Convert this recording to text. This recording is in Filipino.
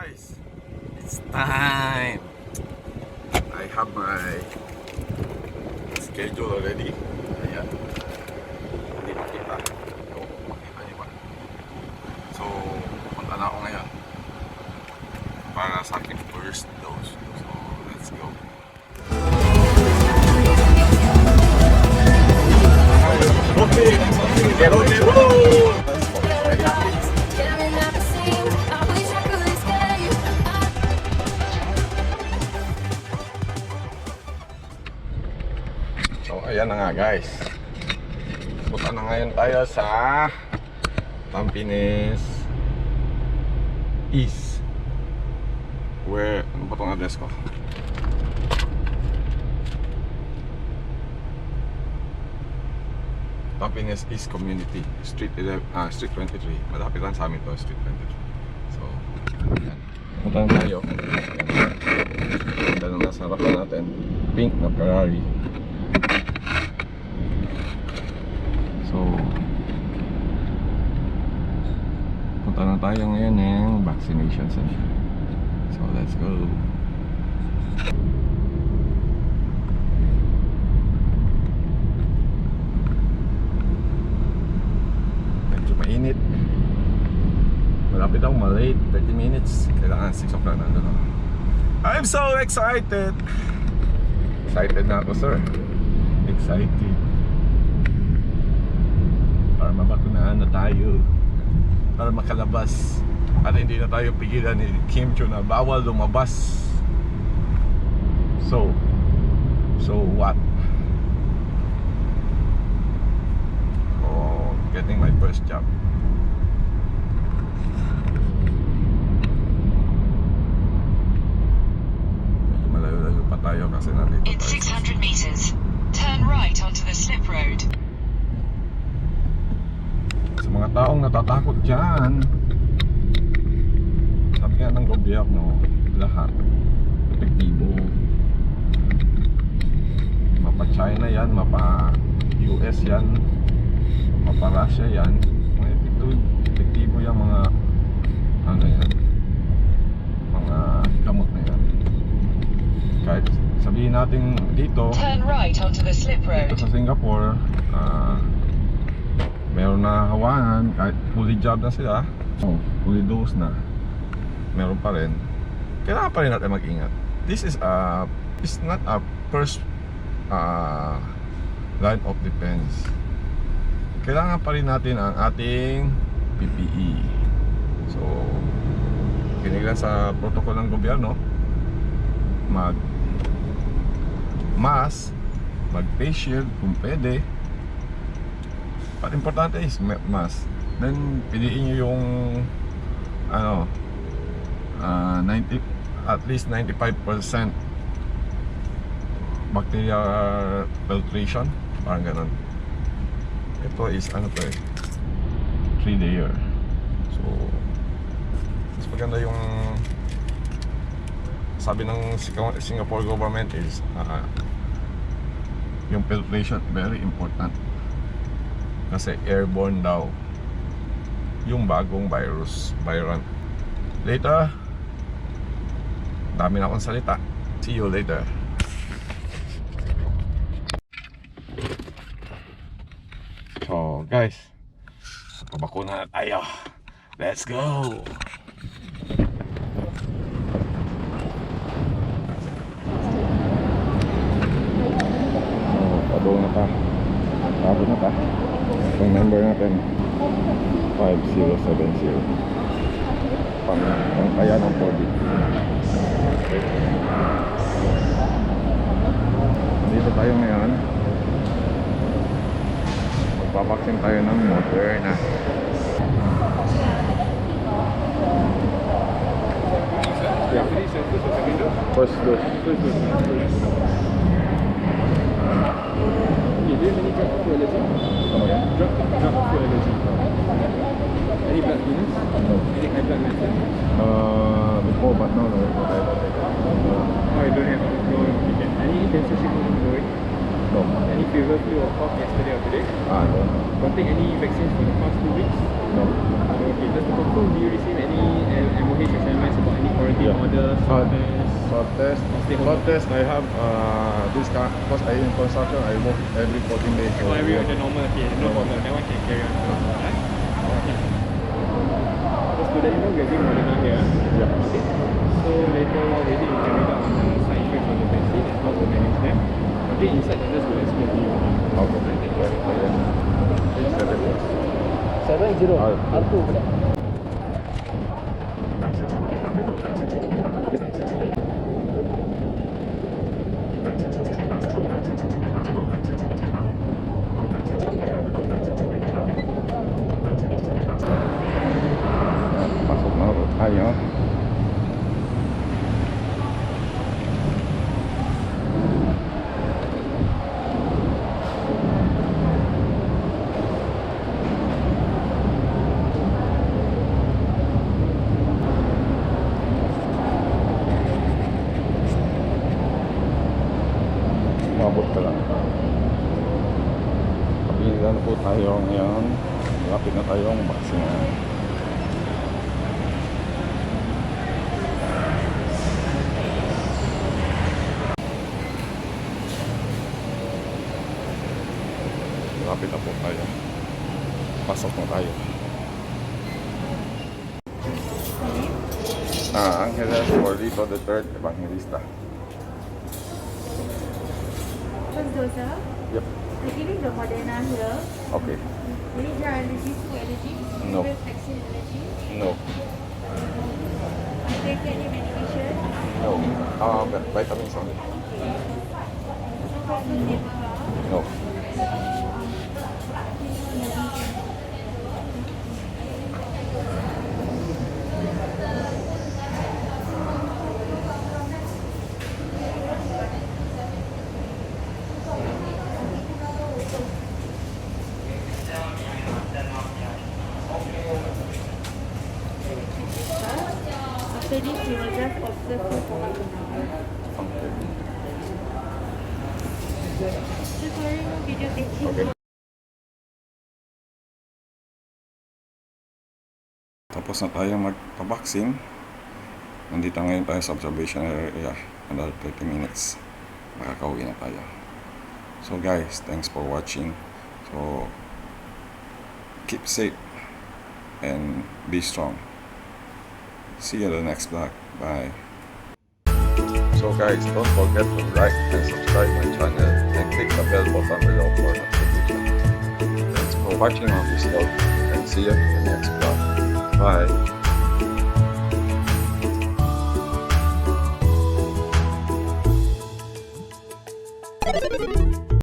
guys, it's time. I have my schedule already. Ayan. Hindi makita. So, makita niyo ba? So, punta na ako ngayon para sa aking first dose. So, let's go. Okay, get on the road! So ayan na nga guys, punta na ngayon tayo sa Tampines East. Where, ano ba itong address ko? Tampines East Community Street 11, Street 23. Malapit lang sa amin to, Street 23. So ayan, punta na tayo. Punta na nasa harapan natin, pink na Ferrari. So, punta na tayo ngayon ng vaccination center. So, let's go. Medyo mainit. Malapit ako, malate. 30 minutes. Kailangan 6 o'clock na doon. I'm so excited! Excited na ako, sir. Excited. Para mabakunahan na tayo, para makalabas at hindi na tayo pigilan ni Kim Cho na bawal lumabas. So what? Oh, getting my first job. Medyo malayo-layo pa tayo kasi nandito tayo. In 600 meters, turn right onto the slip road. Sa mga taong natatakot dyan, sabi nga ng gobyerno, lahat epektibo. Mapa China yan, mapa US yan, mapa Russia yan. Mga epektibo yan, mga ano yan, mga gamot na yan. Kahit sabihin natin dito, turn right onto the slip road. dito sa Singapore, meron na hawanan, kahit fully job na sila, fully dose na, meron pa rin. Kailangan pa rin natin mag-ingat. This is it's not a first line of defense. Kailangan pa rin natin ang ating PPE. So, kinilang sa protocol ng gobyerno, mag-mask, mag-face shield kung pwede. But importante is mask. Then piliin nyo yung ano, 90, at least 95% bacterial filtration, parang ganon. Ito is ano to eh, 3 layer. So mas maganda yung sabi ng Singapore government is yung filtration very important. Kasi airborne daw yung bagong variant. Later, dami na akong salita. See you later. So guys, pabakuna na tayo. Let's go. Pabok na ta. Pabok na ta. Yung number natin 5070 pang kaya ng 4D. Dito tayo ngayon, magpapaksin tayo ng Moderna. First dose. Do you have any drug for allergy? Okay. Drug for allergy. Any blood thinners? No. Any high blood medicine? Before, but no. Oh, you don't have. No, okay. Any cancer treatment ongoing? No. Any fever, flu or cough yesterday or today? No. Got take any vaccines for the past 2 weeks? No. Okay, just to confirm, do you receive any MOH assignments about any your order, swab test. Swab test. Stay home. Swab test, I have this car because I in construction. I work every 14 days. Oh, every the normal, okay, no problem. That one can carry on. Right? Okay. Just to let you know, we're doing Moderna here. Yeah. Okay. So later while waiting, you can read out on the side effects of the vaccine and how to manage them. Okay, inside the nurse will explain to you. Okay. 70. Pasok na ulit tayo. Umabot ka lang. Kapila na po tayo ngayon. Malapit na tayong vaccine. Malapit na po tayo. Pasok na tayo. Angelez, Corlitz, the third evangelista. First dose, sir. Yep. We're giving the Moderna here. Okay. Any dry allergies, food allergies? No. Vaccine allergies? No. Take any medication? No. Vitamins only. No. After this, we will just observe you for half an hour. Okay. So sorry, no video taking. Okay. Tapos na tayo magpa-vaccine. Nandito ngayon tayo sa observation area. Another 30 minutes. Makakauwi na tayo. So guys, thanks for watching. So keep safe and be strong. See you in the next vlog. Bye. So guys, don't forget to like and subscribe my channel and click the bell button below for notifications. Thanks for watching on VisLog and see you in the next vlog. Bye.